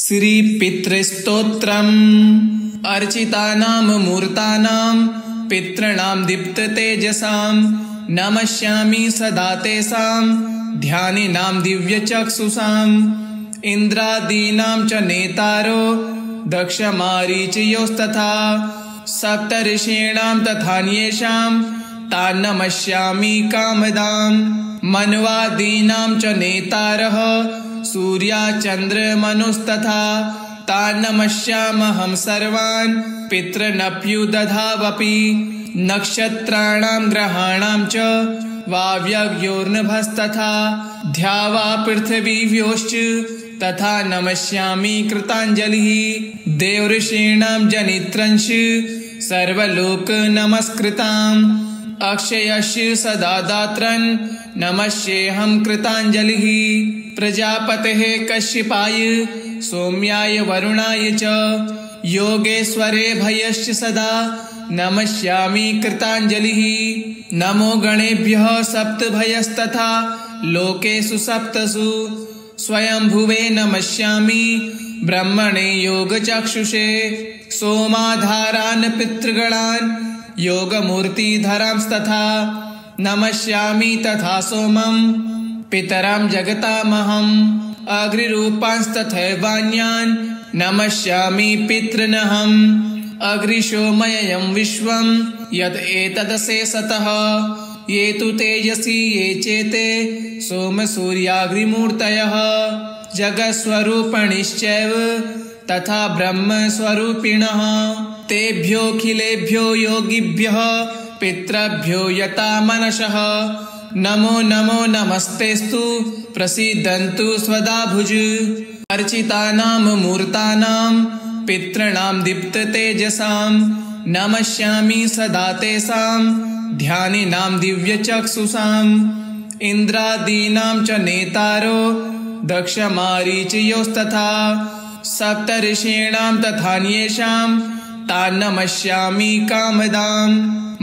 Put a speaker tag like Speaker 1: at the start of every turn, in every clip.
Speaker 1: श्री पितृस्तोत्रम् अर्चितानां मूर्तानां पितॄणां दीप्ततेजसां नमस्यामि सदा तेषां ध्यानिनां दिव्यचक्षुषाम् इन्द्रादीनां च नेतारो दक्षमारीचयोस्तथा सप्तऋषीणां तथान्येषां तान् नमस्यामि कामदां मन्वादीनां च नेतारः सूर्याचन्द्रमनुस्तथा तान् नमस्यामहं सर्वान् पितॄनप्युदधावपि नक्षत्राणां ग्रहाणां च वाव्ययोर्नभस्तथा ध्यावा पृथिवीभ्योश्च तथा नमस्यामि कृताञ्जलिः देवऋषीणां जनित्रंश सर्वलोक नमस्कृताम् अक्षयस्य सदा दात्रन् नमस्येऽहं कृताञ्जलिः प्रजापतेः कश्यपाय सोम्याय वरुणाय च योगेश्वरे भयश्च सदा नमस्यामि कृताञ्जलिः नमो गणेभ्यः सप्तभयस्तथा लोकेषु सप्तसु स्वयंभुवे नमस्यामि ब्रह्मणे योगचक्षुषे सोमाधारान् पितृगणान् योगमूर्तिधरांस्तथा नमस्यामि तथा सोमं पितरां जगतामहम् अग्निरूपांस्तथैवान्यान् नमस्यामि पितॄनहम् अग्निशोमयं विश्वं यद् एतदशेषतः ये तु तेजसी ये चेते सोमसूर्याग्निमूर्तयः जगत्स्वरूपिणश्चैव तथा ब्रह्मस्वरूपिणः तेभ्योऽखिलेभ्यो योगिभ्यः पितृभ्यो यता मनसः नमो नमो नमस्तेस्तु प्रसीदन्तु स्वदाभुज अर्चितानां मूर्तानां पितॄणां दीप्ततेजसां नमस्यामि सदा तेषां ध्यानिनां दिव्यचक्षुषाम् इन्द्रादीनां च नेतारो दक्षमारीचयोस्तथा सप्तऋषीणां तथान्येषां तान् नमस्यामि कामदां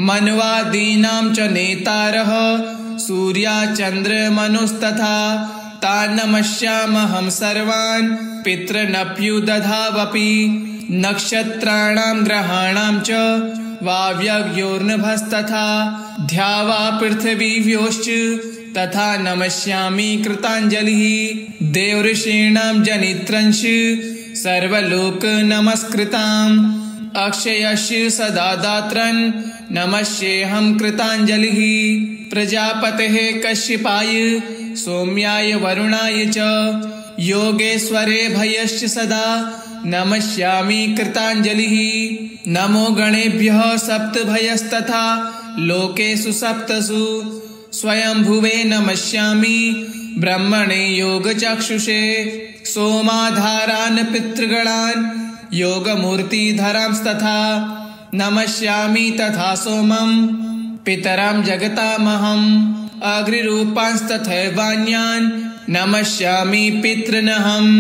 Speaker 1: मन्वादीनां च नेतारः सूर्याचन्द्रमनुस्तथा तान् नमस्यामहं सर्वान् पितॄनप्युदधावपि नक्षत्राणां ग्रहाणां च वाव्ययोर्नभस्तथा ध्यावा पृथिवीभ्योश्च तथा नमस्यामि कृताञ्जलिः देवऋषीणां जनित्रंश सर्वलोक नमस्कृताम् अक्षयस्य सदा दात्रन् नमस्येऽहं कृताञ्जलिः प्रजापतेः कश्यपाय सोम्याय वरुणाय च योगेश्वरे भयश्च सदा नमस्यामि कृताञ्जलिः नमो गणेभ्यः सप्तभयस्तथा लोकेषु सप्तसु स्वयंभुवे नमस्यामि ब्रह्मणे योगचक्षुषे सोमाधारान् पितृगणान् योगमूर्तिधरांस्तथा नमस्यामि तथा सोमं पितरां जगतामहम् अग्निरूपांस्तथैवान्यान् नमस्यामि पितॄनहम्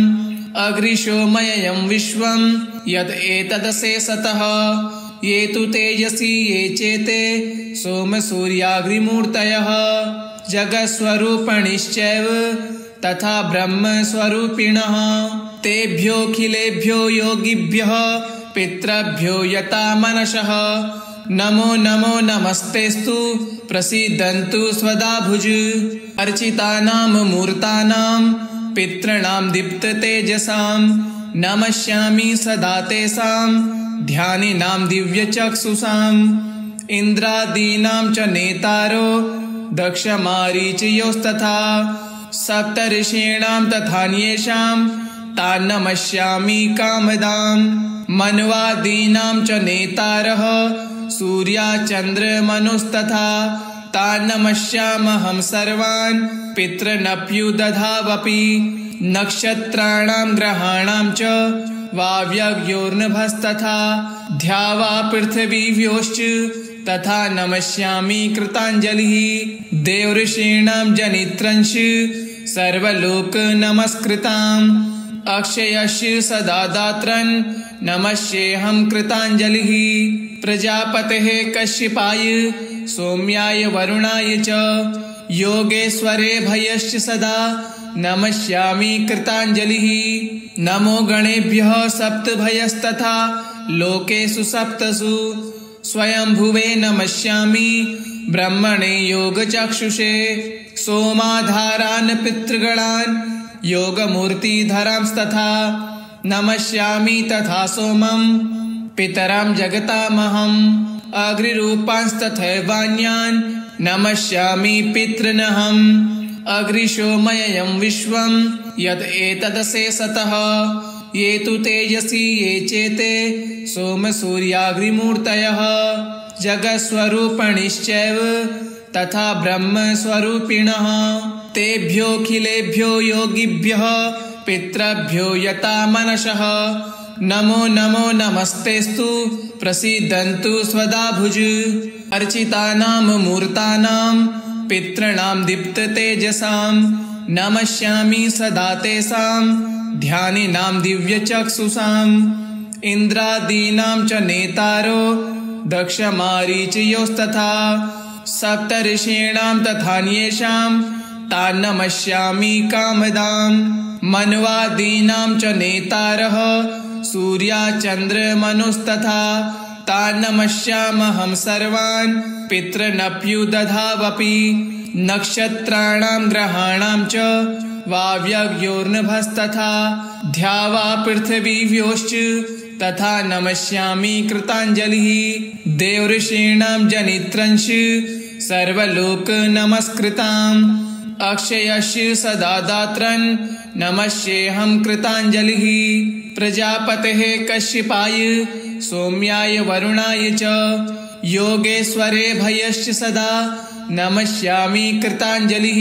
Speaker 1: अग्निशोमयं विश्वं यद् एतदशेषतः ये तु तेजसी ये चेते सोमसूर्याग्निमूर्तयः जगत्स्वरूपिणश्चैव तथा ब्रह्मस्वरूपिणः तेभ्योऽखिलेभ्यो योगिभ्यः पितृभ्यो यता मनसः नमो नमो नमस्तेस्तु प्रसीदन्तु स्वदाभुज अर्चितानां मूर्तानां पितॄणां दीप्ततेजसां नमस्यामि सदा तेषां ध्यानिनां दिव्यचक्षुषाम् इन्द्रादीनां च नेतारो दक्षमारीचयोस्तथा सप्तऋषीणां तथान्येषां तान् नमस्यामि कामदां मन्वादीनां च नेतारः सूर्याचन्द्रमनुस्तथा तान् नमस्यामहं सर्वान् पितॄनप्युदधावपि नक्षत्राणां ग्रहाणां च वाव्ययोर्नभस्तथा ध्यावा पृथिवीभ्योश्च तथा नमस्यामि कृताञ्जलिः देवऋषीणां जनित्रंश सर्वलोक नमस्कृताम् अक्षयस्य सदा दात्रन् नमस्येऽहं कृताञ्जलिः प्रजापतेः कश्यपाय सोम्याय वरुणाय च योगेश्वरे भयश्च सदा नमस्यामि कृताञ्जलिः। नमो गणेभ्यः सप्तभयस्तथा लोकेषु सप्तसु स्वयंभुवे नमस्यामि ब्रह्मणे योगचक्षुषे सोमाधारान् पितृगणान् योगमूर्तिधरांस्तथा नमस्यामि तथा सोमं पितरां जगतामहम् अग्निरूपांस्तथैवान्यान् नमस्यामि पितॄनहम् अग्निशोमयं विश्वं यत् एतदशेषतः ये तु तेजसी ये चेते सोमसूर्याग्निमूर्तयः जगत्स्वरूपिणश्चैव तथा ब्रह्मस्वरूपिणः तेभ्योऽखिलेभ्यो योगिभ्यः पितृभ्यो यता मनसः नमो नमो नमस्तेस्तु प्रसीदन्तु स्वदाभुज। अर्चितानां मूर्तानां पितॄणां दीप्ततेजसां नमस्यामि सदा तेषां ध्यानिनां दिव्यचक्षुषाम् इन्द्रादीनां च नेतारो दक्षमारीचयोस्तथा सप्तर्षीणां तथान्येषां तान् नमस्यामि कामदां मन्वादीनां च नेतारः सूर्याचन्द्रमनुस्तथा तान् नमस्यामहं सर्वान् पितॄनप्युदधावपि नक्षत्राणां ग्रहाणां च वाव्ययोर्नभस्तथा ध्यावा पृथिवीव्योश्च तथा नमस्यामि कृताञ्जलिः देवऋषीणां जनित्रंश सर्वलोक नमस्कृताम् अक्षयस्य सदा दात्रन् नमस्येऽहं कृताञ्जलिः प्रजापतेः कश्यपाय सौम्याय वरुणाय च योगेश्वरे भयश्च सदा नमस्यामि कृताञ्जलिः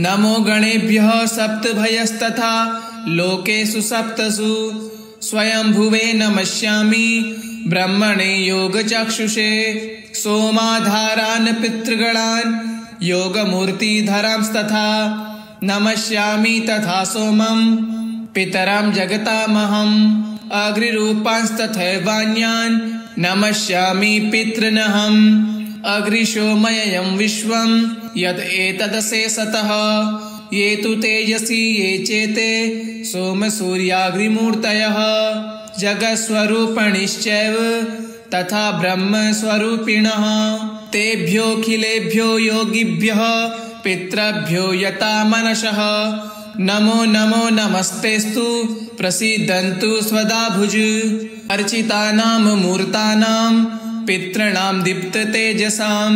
Speaker 1: नमो गणेभ्यः सप्तभयस्तथा लोकेषु सप्तसु स्वयंभुवे नमस्यामि ब्रह्मणे योगचक्षुषे सोमाधारान् पितृगणान् योगमूर्तिधरांस्तथा नमस्यामि तथा सोमं पितरां जगतामहम् अग्निरूपांस्तथैवान्यान् नमस्यामि पितॄनहम् अग्निशोमयं विश्वं यत् एतदशेषतः ये तु तेजसी ये चेते सोमसूर्याग्निमूर्तयः जगत्स्वरूपिणश्चैव तथा ब्रह्मस्वरूपिणः तेभ्योऽखिलेभ्यो योगिभ्यः पितृभ्यो यता मनसः नमो नमो नमस्तेस्तु प्रसीदन्तु स्वदाभुज। अर्चितानां मूर्तानां पितॄणां दीप्ततेजसां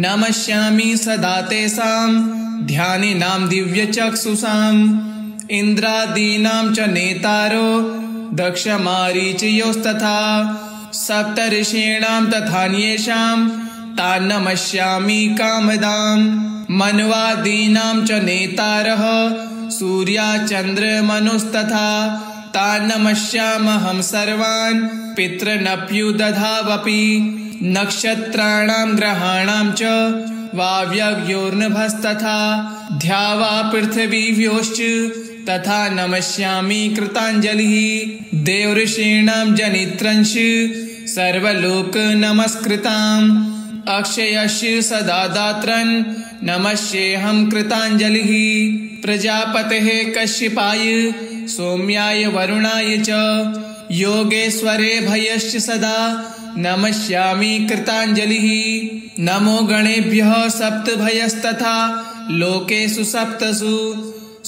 Speaker 1: नमस्यामि सदा तेषां ध्यानिनां दिव्यचक्षुषाम् इन्द्रादीनां च नेतारो दक्षमारीचयोस्तथा सप्तर्षीणां तथान्येषां तान् नमस्यामि कामदां मन्वादीनां च नेतारः सूर्याचन्द्रमनुस्तथा तान् नमस्यामहं सर्वान् पितॄनप्युदधावपि नक्षत्राणां ग्रहाणां च वाव्ययोर्नभस्तथा ध्यावा पृथिवीव्योश्च तथा नमस्यामि कृताञ्जलिः देवऋषीणां जनित्रंश सर्वलोक नमस्कृताम् अक्षयस्य सदा दात्रन् नमस्येऽहं कृताञ्जलिः प्रजापतेः कश्यपाय सौम्याय वरुणाय च योगेश्वरे भयश्च सदा नमस्यामि कृताञ्जलिः नमो गणेभ्यः सप्तभयस्तथा लोकेषु सप्तसु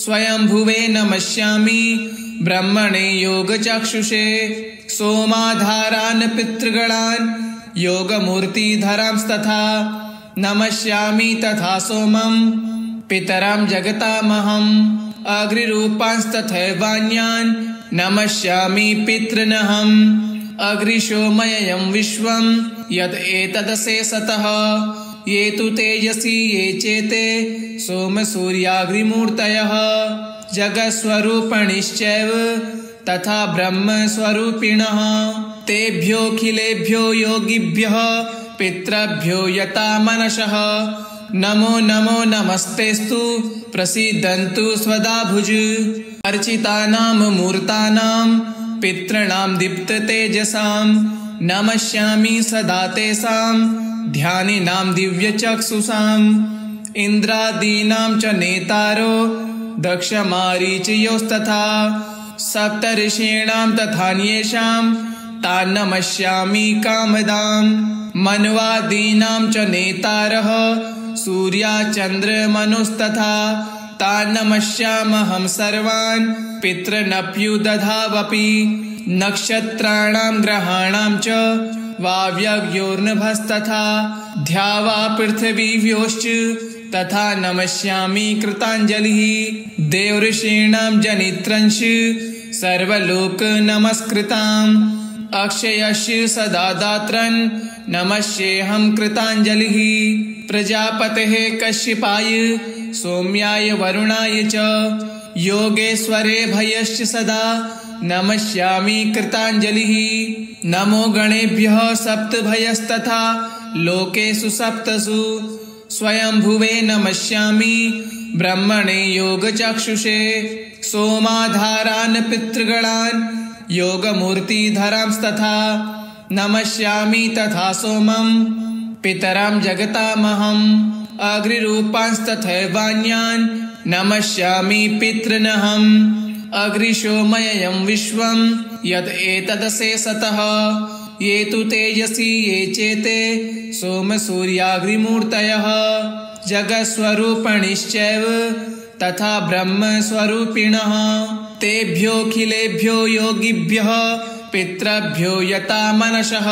Speaker 1: स्वयंभुवे नमस्यामि ब्रह्मणे योगचक्षुषे सोमाधारान् पितृगणान् योगमूर्तिधरांस्तथा नमस्यामि तथा सोमं पितरां जगतामहम् अग्निरूपांस्तथैवान्यान् नमस्यामि पितॄनहम् अग्निशोमयं विश्वं यत् एतदशेषतः ये तु तेजसी ये चेते सोमसूर्याग्निमूर्तयः जगत्स्वरूपिणश्चैव तथा ब्रह्मस्वरूपिणः तेभ्योऽखिलेभ्यो योगिभ्यः पितृभ्यो यता मनसः नमो नमो नमस्तेस्तु प्रसीदन्तु स्वदाभुज। अर्चितानां मूर्तानां पितॄणां दीप्ततेजसां नमस्यामि सदा तेषां ध्यानिनां दिव्यचक्षुषाम् इन्द्रादीनां च नेतारो दक्षमारीचयोस्तथा सप्तऋषीणां तथान्येषां तान् नमस्यामि कामदां मन्वादीनां च नेतारः सूर्याचन्द्रमनुस्तथा तान् नमस्यामहं सर्वान् पितॄनप्युदधावपि नक्षत्राणां ग्रहाणां च वाव्ययोर्नभस्तथा ध्यावा पृथिवीभ्योश्च तथा नमस्यामि कृताञ्जलिः देवऋषीणां जनित्रंश सर्वलोक नमस्कृताम् अक्षयस्य सदा दात्रन् नमस्येऽहं कृताञ्जलिः प्रजापतेः कश्यपाय सोम्याय वरुणाय च योगेश्वरेभ्यश्च सदा नमस्यामि कृताञ्जलिः नमो गणेभ्यः सप्तभयस्तथा लोकेषु सप्तसु स्वयंभुवे नमस्यामि ब्रह्मणे योगचक्षुषे सोमाधारान् पितृगणान् योगमूर्तिधरांस्तथा नमस्यामि तथा सोमं पितरां जगतामहम् अग्निरूपांस्तथैवान्यान् नमस्यामि पितॄनहम् अग्निशोमयं विश्वं यद् एतदशेषतः ये तु तेजसी ये चेते सोमसूर्याग्निमूर्तयः जगत्स्वरूपिणश्चैव तथा ब्रह्मस्वरूपिणः तेभ्योऽखिलेभ्यो योगिभ्यः पितृभ्यो यता मनसः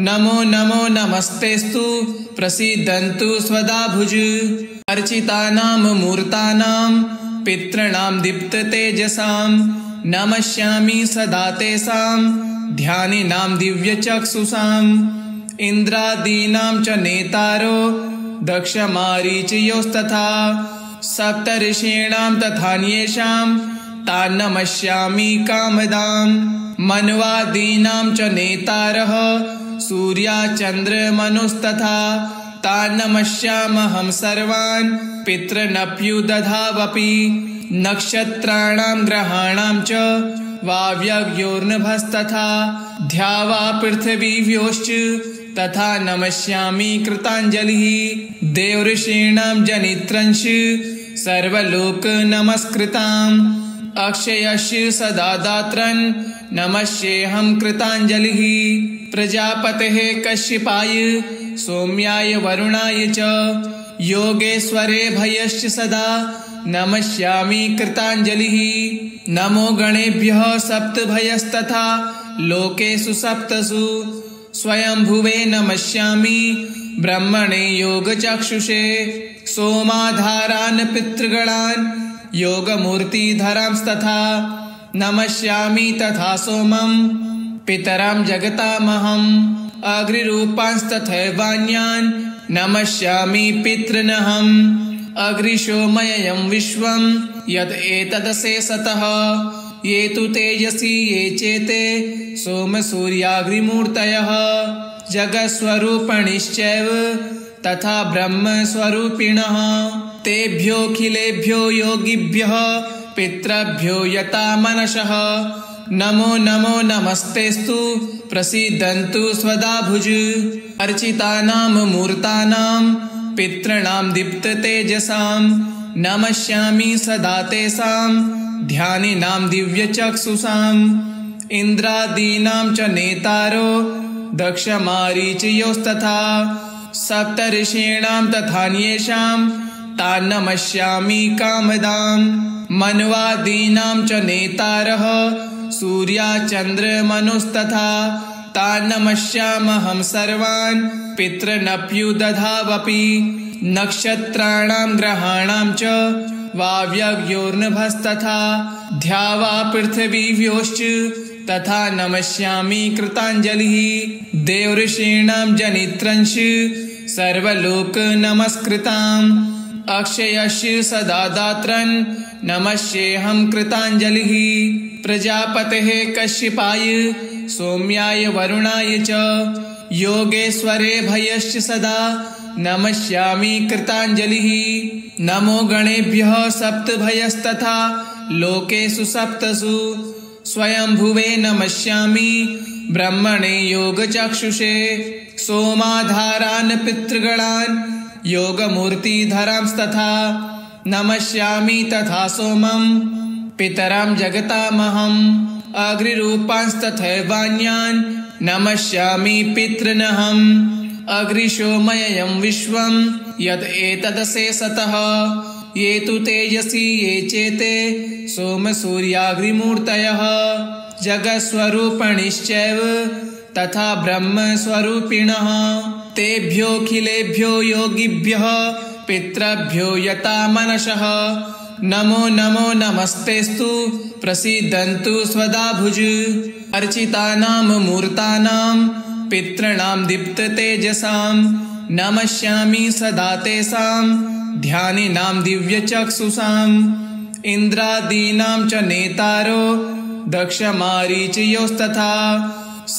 Speaker 1: नमो नमो नमस्तेस्तु प्रसीदन्तु स्वदाभुज अर्चितानां मूर्तानां पितॄणां दीप्ततेजसां नमस्यामि सदा तेषां ध्यानिनां दिव्यचक्षुषाम् इन्द्रादीनां च नेतारो दक्षमारीचयोस्तथा सप्तऋषीणां तथान्येषां तान् नमस्यामि कामदां मन्वादीनां च नेतारः सूर्याचन्द्रमनुस्तथा तान् नमस्यामहं सर्वान् पितॄनप्युदधावपि नक्षत्राणां ग्रहाणां च वाव्ययोर्नभस्तथा ध्यावा पृथिवीभ्योश्च तथा नमस्यामि कृताञ्जलिः देवऋषीणां जनित्रंश सर्वलोक नमस्कृताम् अक्षयस्य सदा दात्रन् नमस्येऽहं कृताञ्जलिः प्रजापतेः कश्यपाय सोम्याय वरुणाय च योगेश्वरेभ्यश्च सदा नमस्यामि कृताञ्जलिः नमो गणेभ्यः सप्तभयस्तथा लोकेषु सप्तसु स्वयंभुवे नमस्यामि ब्रह्मणे योगचक्षुषे सोमाधारान् पितृगणान् योगमूर्तिधरांस्तथा नमस्यामि तथा सोमं पितरां जगतामहम् अग्निरूपांस्तथैवान्यान् नमस्यामि पितॄनहम् अग्निशोमयं विश्वं यद् एतदशेषतः ये तु तेजसी ये चेते सोमसूर्याग्निमूर्तयः जगत्स्वरूपिणश्चैव तथा ब्रह्मस्वरूपिणः तेभ्योऽखिलेभ्यो योगिभ्यः पितृभ्यो यता मनसः नमो नमो नमस्तेस्तु प्रसीदन्तु स्वदाभुज अर्चितानां मूर्तानां पितॄणां दीप्ततेजसां नमस्यामि सदा तेषां ध्यानिनां दिव्यचक्षुषाम् इन्द्रादीनां च नेतारो दक्षमारीचयोस्तथा सप्तऋषीणां तथान्येषां तान् नमस्यामि कामदां मन्वादीनां च नेतारः सूर्याचन्द्रमनुस्तथा तान् नमस्यामहं सर्वान् पितॄनप्युदधावपि नक्षत्राणां ग्रहाणां च वाव्ययोर्नभस्तथा ध्यावा पृथिवीभ्योश्च तथा नमस्यामि कृताञ्जलिः देवऋषीणां जनित्रंश सर्वलोक नमस्कृताम् अक्षयस्य सदा दात्रन् नमस्येऽहं कृताञ्जलिः प्रजापतेः कश्यपाय सोम्याय वरुणाय च योगेश्वरेभ्यश्च सदा नमस्यामि कृताञ्जलिः नमो गणेभ्यः सप्तभयस्तथा लोकेषु सप्तसु स्वयंभुवे नमस्यामि ब्रह्मणे योगचक्षुषे सोमाधारान् पितृगणान् योगमूर्तिधरांस्तथा नमस्यामि तथा सोमं पितरं जगतामहम् अग्निरूपांस्तथैवान्यान् नमस्यामि पितॄनहम् अग्निशोमयं विश्वं यत् एतदशेषतः ये तु तेजसी ये चेते सोमसूर्याग्निमूर्तयः जगत्स्वरूपिणश्चैव तथा ब्रह्मस्वरूपिणः तेभ्योऽखिलेभ्यो योगिभ्यः पितृभ्यो यता मनसः नमो नमो नमस्तेस्तु प्रसीदन्तु स्वदाभुज अर्चितानां मूर्तानां पितॄणां दीप्ततेजसां नमस्यामि सदा तेषां ध्यानिनां दिव्यचक्षुषाम् इन्द्रादीनां च नेतारो दक्षमारीचयोस्तथा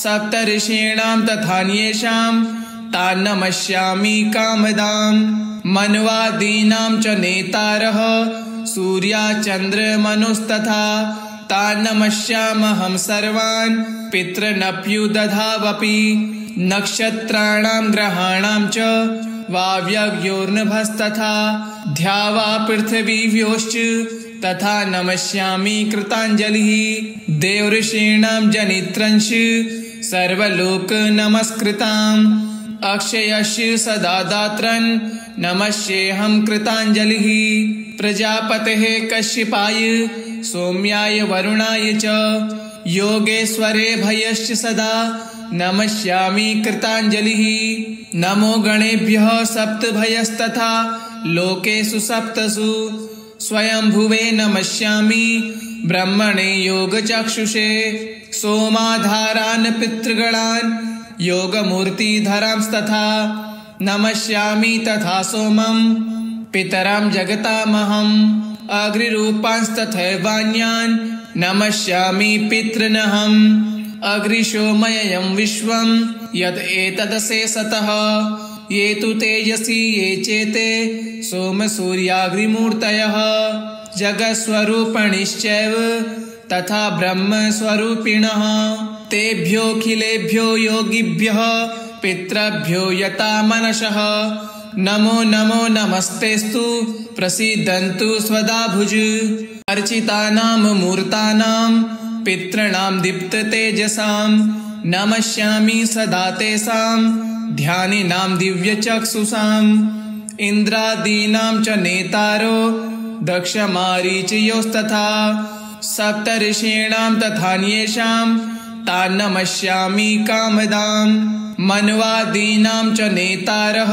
Speaker 1: सप्तऋषीणां तथान्येषां तान् नमस्यामि कामदां मन्वादीनां च नेतारः सूर्याचन्द्रमनुस्तथा तान् नमस्यामहं सर्वान् पितॄनप्युदधावपि नक्षत्राणां ग्रहाणां च वाव्ययोर्नभस्तथा ध्यावा पृथिवीभ्योश्च तथा नमस्यामि कृताञ्जलिः देवऋषीणां जनित्रंश सर्वलोक नमस्कृताम् अक्षयस्य सदा दात्रन् नमस्येऽहं कृताञ्जलिः प्रजापतेः कश्यपाय सौम्याय वरुणाय च योगेश्वरेभ्यश्च सदा नमस्यामि कृताञ्जलिः नमो गणेभ्यः सप्तभयस्तथा लोकेषु सप्तसु स्वयंभुवे नमस्यामि ब्रह्मणे योगचक्षुषे सोमाधारान् पितृगणान् योगमूर्तिधरांस्तथा नमस्यामि तथा सोमं पितरं जगतामहम् अग्निरूपांस्तथैवान्यान् नमस्यामि पितॄनहम् अग्निशोमयं विश्वं यत् एतदशेषतः ये तु तेजसी ये चेते सोमसूर्याग्निमूर्तयः जगत्स्वरूपिणश्चैव तथा ब्रह्मस्वरूपिणः तेभ्योऽखिलेभ्यो योगिभ्यः पितृभ्यो यता मनसः नमो नमो नमस्तेस्तु प्रसीदन्तु स्वदाभुज अर्चितानां मूर्तानां पितॄणां दीप्ततेजसां नमस्यामि सदा तेषां ध्यानिनां दिव्यचक्षुषाम् इन्द्रादीनां च नेतारो दक्षमारीचयोस्तथा सप्तऋषीणां तथान्येषां तान् नमस्यामि कामदां मन्वादीनां च नेतारः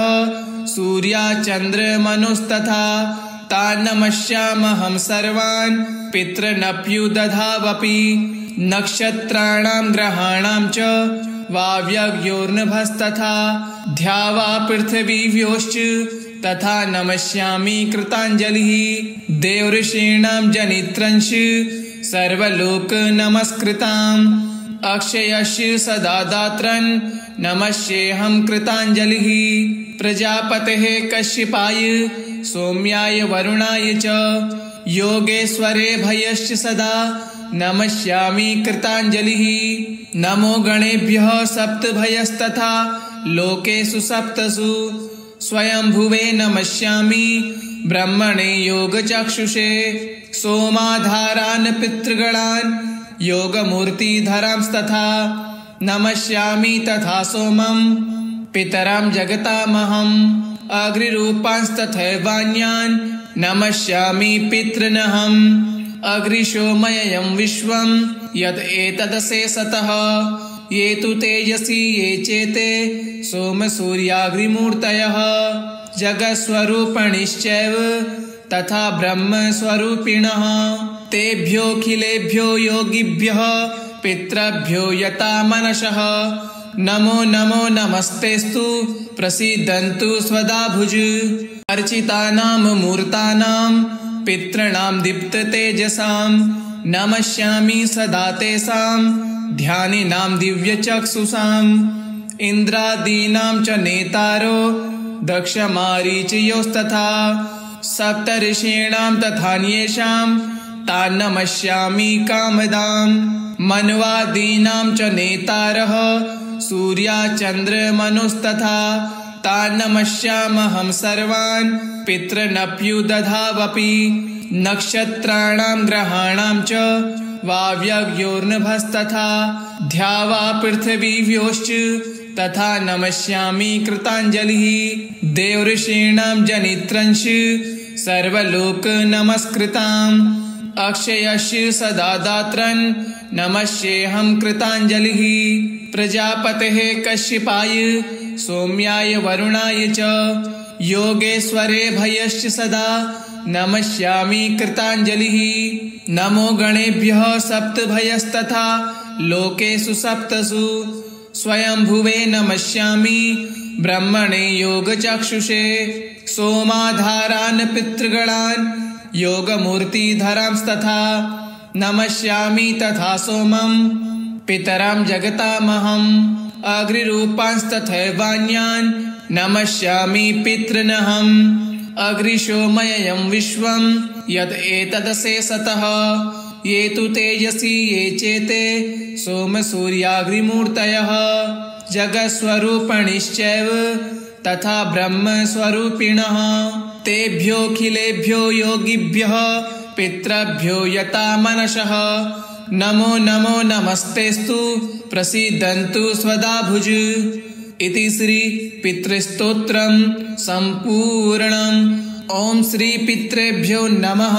Speaker 1: सूर्याचन्द्रमनुस्तथा तान् नमस्यामहं सर्वान् पितॄनप्युदधावपि नक्षत्राणां ग्रहाणां च वाव्ययोर्नभस्तथा ध्यावा पृथिवीभ्योश्च तथा नमस्यामि कृताञ्जलिः देवऋषीणां जनित्रंश सर्वलोक नमस्कृताम् अक्षयस्य सदा दात्रन् नमस्येऽहं कृताञ्जलिः प्रजापतेः कश्यपाय सौम्याय वरुणाय च योगेश्वरेभ्यश्च सदा नमस्यामि कृताञ्जलिः नमो गणेभ्यः सप्तभयस्तथा लोकेषु सप्तसु स्वयंभुवे नमस्यामि ब्रह्मणे योगचक्षुषे सोमाधारान् पितृगणान् योगमूर्तिधरांस्तथा नमस्यामि तथा सोमं पितरं जगतामहम् अग्निरूपांस्तथैवान्यान् नमस्यामि पितॄनहम् अग्निशोमयं विश्वं यत् एतदशेषतः ये तु तेजसी ये चेते सोमसूर्याग्निमूर्तयः जगत्स्वरूपिणश्चैव तथा ब्रह्मस्वरूपिणः तेभ्योऽखिलेभ्यो योगिभ्यः पितृभ्यो यता मनसः नमो नमो नमस्तेस्तु प्रसीदन्तु स्वदाभुज अर्चितानां मूर्तानां पितॄणां दीप्ततेजसां नमस्यामि सदा तेषां ध्यानिनां दिव्यचक्षुषाम् इन्द्रादीनां च नेतारो दक्षमारीचयोस्तथा सप्तऋषीणां तथान्येषां तान् नमस्यामि कामदां मन्वादीनां च नेतारः सूर्याचन्द्रमनुस्तथा तान् नमस्यामहं सर्वान् पितॄनप्युदधावपि नक्षत्राणां ग्रहाणां च वाव्ययोर्नभस्तथा ध्यावा पृथिवीव्योश्च तथा नमस्यामि कृताञ्जलिः देवऋषीणां जनित्रंश सर्वलोक नमस्कृताम् अक्षयस्य सदा दात्रन् नमस्येऽहं कृताञ्जलिः प्रजापतेः कश्यपाय सोम्याय वरुणाय च योगेश्वरे भयश्च सदा नमस्यामि कृताञ्जलिः नमो गणेभ्यः सप्तभयस्तथा लोकेषु सप्तसु स्वयंभुवे नमस्यामि ब्रह्मणे योगचक्षुषे सोमाधारान् पितृगणान् योगमूर्तिधरांस्तथा नमस्यामि तथा सोमं पितरां जगतामहम् अग्निरूपांस्तथैवान्यान् नमस्यामि पितॄनहम् अग्निशोमयं विश्वं यद् एतदशेषतः ये तु तेजसी ये चेते सोमसूर्याग्निमूर्तयः जगत्स्वरूपिणश्चैव तथा ब्रह्मस्वरूपिणः तेभ्योऽखिलेभ्यो योगिभ्यः पितृभ्यो यता मनसः नमो नमो नमस्तेस्तु प्रसीदन्तु स्वदाभुज इति श्री पितृस्तोत्रम् सम्पूर्णम्। ओम श्री पितृभ्यो नमः।